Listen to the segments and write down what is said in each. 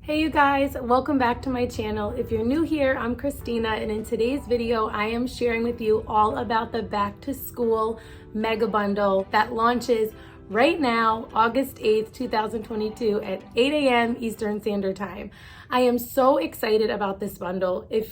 Hey you guys, welcome back to my channel. If you're new here, I'm Christina, and in today's video, I am sharing with you all about the back to school mega bundle that launches right now, August 8th, 2022 at 8 a.m. Eastern Standard Time. I am so excited about this bundle. If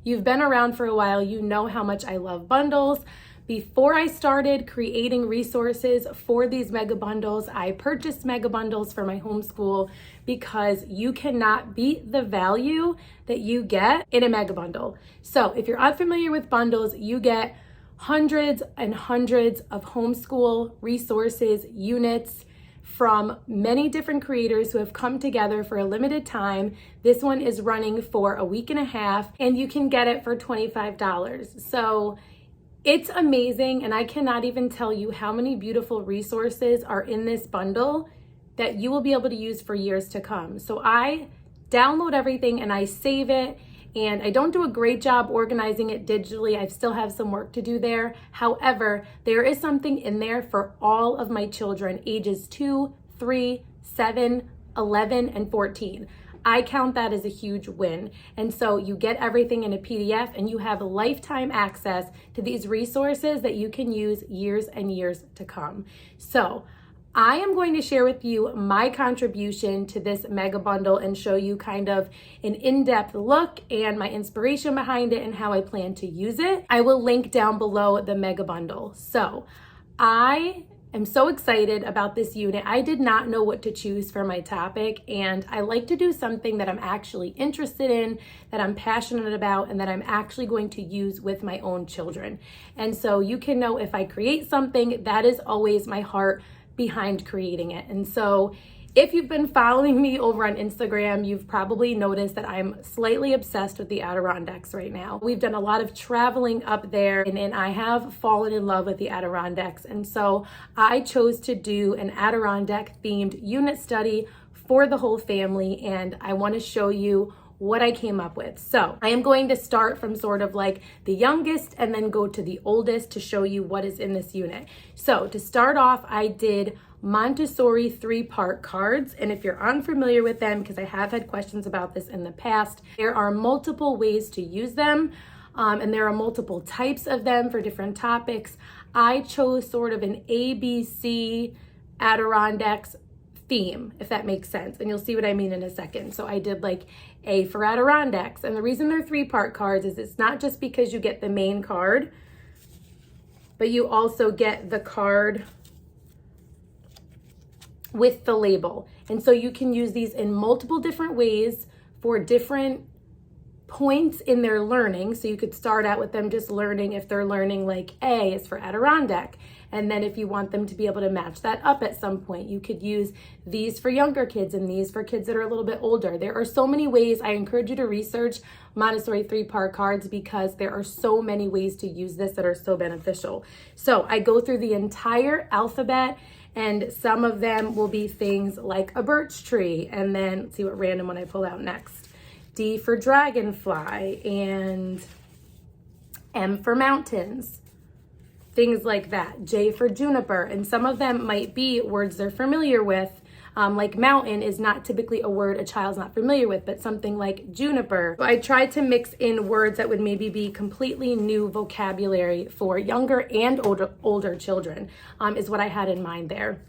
you've been around for a while, you know how much I love bundles. Before I started creating resources for these mega bundles, I purchased mega bundles for my homeschool because you cannot beat the value that you get in a mega bundle. So if you're unfamiliar with bundles, you get hundreds and hundreds of homeschool resources, units from many different creators who have come together for a limited time. This one is running for a week and a half, and you can get it for $25. So it's amazing, and I cannot even tell you how many beautiful resources are in this bundle that you will be able to use for years to come. So I download everything and I save it, and I don't do a great job organizing it digitally. I still have some work to do there. However, there is something in there for all of my children, ages 2, 3, 7, 11, and 14. I count that as a huge win. And so you get everything in a PDF, and you have lifetime access to these resources that you can use years and years to come. So I am going to share with you my contribution to this mega bundle and show you kind of an in-depth look and my inspiration behind it and how I plan to use it. I will link down below the mega bundle. So I'm so excited about this unit. I did not know what to choose for my topic, and I like to do something that I'm actually interested in, that I'm passionate about, and that I'm actually going to use with my own children. And so you can know if I create something, that is always my heart behind creating it. And so if you've been following me over on Instagram, you've probably noticed that I'm slightly obsessed with the Adirondacks right now. We've done a lot of traveling up there, and I have fallen in love with the Adirondacks. And so I chose to do an Adirondack themed unit study for the whole family, and I want to show you what I came up with. So I am going to start from sort of like the youngest and then go to the oldest to show you what is in this unit. So to start off, I did Montessori 3-part cards. And if you're unfamiliar with them, because I have had questions about this in the past, there are multiple ways to use them. And there are multiple types of them for different topics. I chose sort of an ABC Adirondacks theme, if that makes sense. And you'll see what I mean in a second. So I did like A for Adirondacks. And the reason they're 3-part cards is it's not just because you get the main card, but you also get the card with the label. And so you can use these in multiple different ways for different points in their learning. So you could start out with them just learning, if they're learning like A is for Adirondack. And then if you want them to be able to match that up at some point, you could use these for younger kids and these for kids that are a little bit older. There are so many ways. I encourage you to research Montessori 3-part cards because there are so many ways to use this that are so beneficial. So I go through the entire alphabet, and some of them will be things like a birch tree. And then let's see what random one I pull out next. D for dragonfly, and M for mountains. Things like that. J for juniper. And some of them might be words they're familiar with. Like mountain is not typically a word a child's not familiar with, but something like juniper. So I tried to mix in words that would maybe be completely new vocabulary for younger and older children, is what I had in mind there.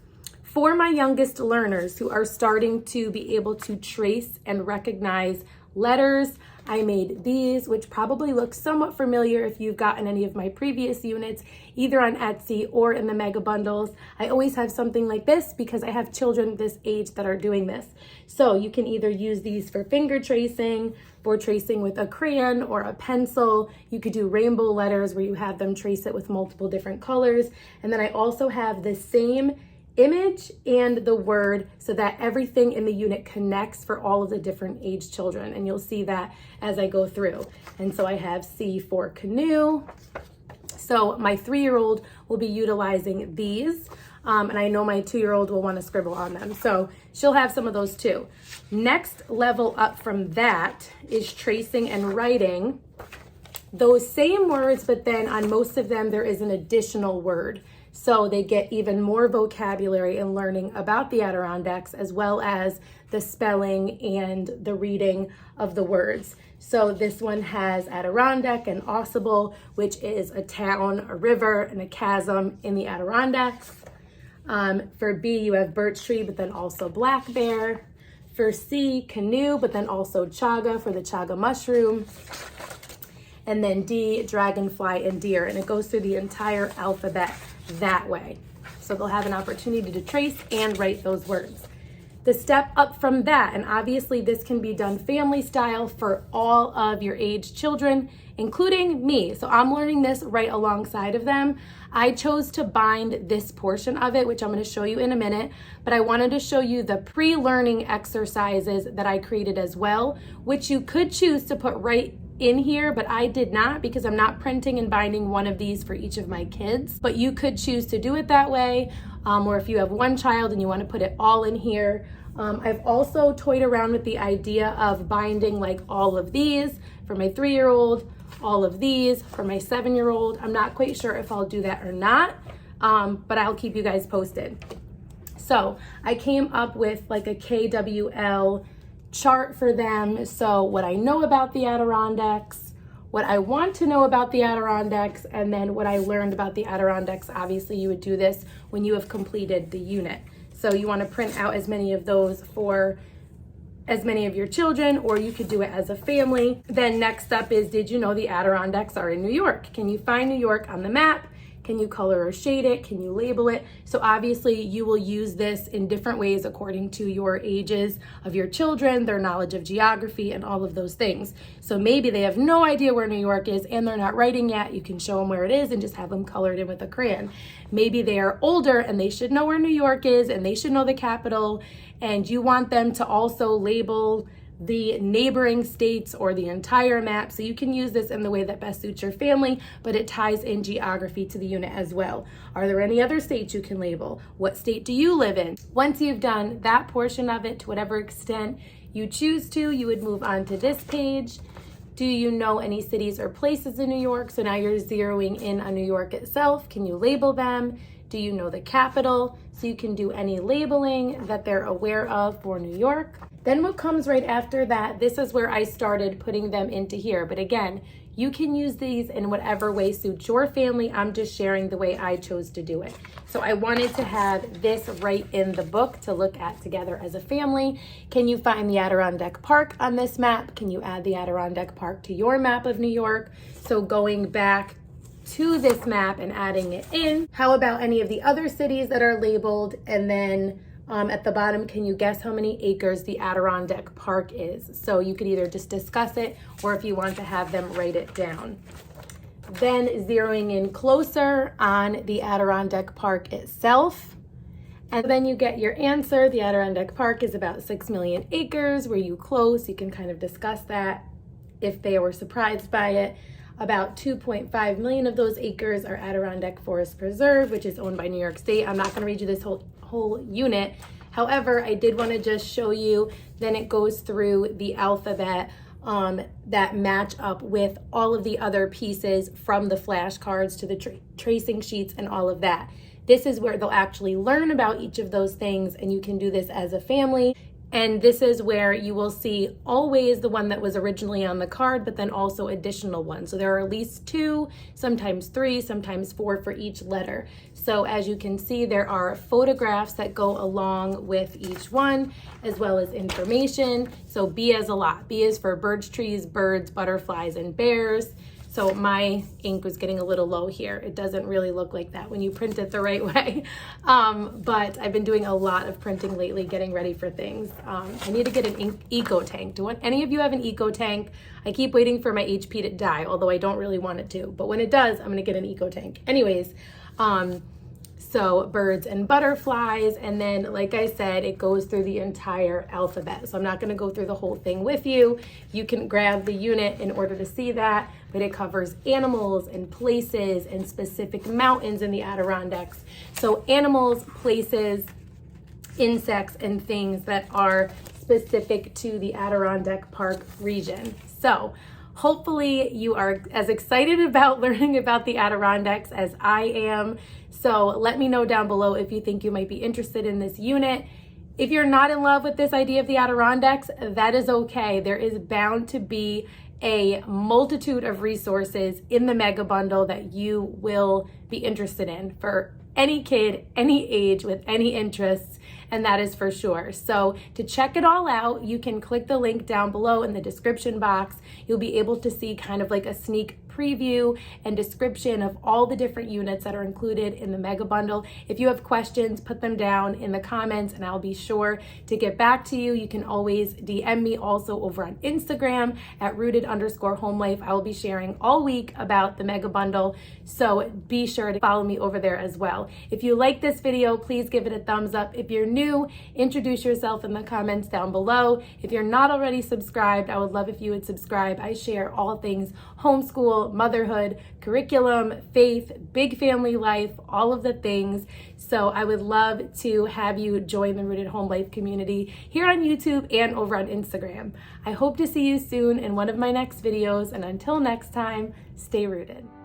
For my youngest learners who are starting to be able to trace and recognize letters, I made these, which probably look somewhat familiar if you've gotten any of my previous units, either on Etsy or in the mega bundles. I always have something like this because I have children this age that are doing this. So you can either use these for finger tracing, for tracing with a crayon or a pencil. You could do rainbow letters where you have them trace it with multiple different colors. And then I also have the same image and the word so that everything in the unit connects for all of the different age children, and you'll see that as I go through. And so I have C for canoe. So my 3-year-old will be utilizing these, and I know my 2-year-old will want to scribble on them, so she'll have some of those too. Next level up from that is tracing and writing those same words, but then on most of them there is an additional word. So they get even more vocabulary and learning about the Adirondacks, as well as the spelling and the reading of the words. So this one has Adirondack and Ausable, which is a town, a river, and a chasm in the Adirondacks. For B, you have birch tree, but then also black bear. For C, canoe, but then also chaga for the chaga mushroom. And then D, dragonfly and deer. And it goes through the entire alphabet that way. So they'll have an opportunity to trace and write those words. The step up from that, and obviously this can be done family style for all of your age children, including me. So I'm learning this right alongside of them. I chose to bind this portion of it, which I'm going to show you in a minute, but I wanted to show you the pre-learning exercises that I created as well, which you could choose to put right in here, but I did not because I'm not printing and binding one of these for each of my kids. But you could choose to do it that way, or if you have one child and you want to put it all in here. I've also toyed around with the idea of binding like all of these for my 3-year-old, all of these for my 7-year-old. I'm not quite sure if I'll do that or not, but I'll keep you guys posted. So I came up with like a KWL chart for them. So what I know about the Adirondacks, what I want to know about the Adirondacks, and then what I learned about the Adirondacks. Obviously you would do this when you have completed the unit. So you want to print out as many of those for as many of your children, or you could do it as a family. Then next up is, did you know the Adirondacks are in New York? Can you find New York on the map? Can you color or shade it? Can you label it? So obviously you will use this in different ways according to your ages of your children, their knowledge of geography, and all of those things. So maybe they have no idea where New York is and they're not writing yet. You can show them where it is and just have them colored in with a crayon. Maybe they are older and they should know where New York is and they should know the capital, and you want them to also label the neighboring states or the entire map. So you can use this in the way that best suits your family, but it ties in geography to the unit as well. Are there any other states you can label? What state do you live in? Once you've done that portion of it to whatever extent you choose to, you would move on to this page. Do you know any cities or places in New York? So now you're zeroing in on New York itself. Can you label them? Do you know the capital? So you can do any labeling that they're aware of for New York. Then what comes right after that, this is where I started putting them into here. But again, you can use these in whatever way suits your family. I'm just sharing the way I chose to do it. So I wanted to have this right in the book to look at together as a family. Can you find the Adirondack Park on this map? Can you add the Adirondack Park to your map of New York? So going back to this map and adding it in. How about any of the other cities that are labeled? And then at the bottom, can you guess how many acres the Adirondack Park is? So you could either just discuss it, or if you want to have them write it down. Then zeroing in closer on the Adirondack Park itself. And then you get your answer. The Adirondack Park is about 6 million acres. Were you close? You can kind of discuss that if they were surprised by it. About 2.5 million of those acres are Adirondack Forest Preserve, which is owned by New York State. I'm not going to read you this whole unit. However, I did want to just show you, then it goes through the alphabet that match up with all of the other pieces from the flashcards to the tracing sheets and all of that. This is where they'll actually learn about each of those things, and you can do this as a family. And this is where you will see always the one that was originally on the card, but then also additional ones. So there are at least 2, sometimes 3, sometimes 4 for each letter. So as you can see, there are photographs that go along with each one, as well as information. So B is a lot. B is for birch trees, birds, butterflies, and bears. So my ink was getting a little low here. It doesn't really look like that when you print it the right way. But I've been doing a lot of printing lately, getting ready for things. I need to get an eco tank. Do any of you have an eco tank? I keep waiting for my HP to die, although I don't really want it to. But when it does, I'm gonna get an eco tank. Anyways, so birds and butterflies, and then like I said, it goes through the entire alphabet. So I'm not gonna go through the whole thing with you. You can grab the unit in order to see that, but it covers animals and places and specific mountains in the Adirondacks. So animals, places, insects, and things that are specific to the Adirondack Park region. So hopefully you are as excited about learning about the Adirondacks as I am. So let me know down below if you think you might be interested in this unit. If you're not in love with this idea of the Adirondacks, that is okay. There is bound to be a multitude of resources in the mega bundle that you will be interested in for any kid, any age, with any interests, and that is for sure. So to check it all out, you can click the link down below in the description box. You'll be able to see kind of like a sneak preview and description of all the different units that are included in the mega bundle. If you have questions, put them down in the comments and I'll be sure to get back to you. You can always DM me also over on Instagram at rooted_homelife. I will be sharing all week about the mega bundle, so be sure to follow me over there as well. If you like this video, please give it a thumbs up. If you're new, introduce yourself in the comments down below. If you're not already subscribed, I would love if you would subscribe. I share all things homeschool, motherhood, curriculum, faith, big family life, all of the things. So I would love to have you join the Rooted Home Life community here on YouTube and over on Instagram. I hope to see you soon in one of my next videos, and until next time, stay rooted.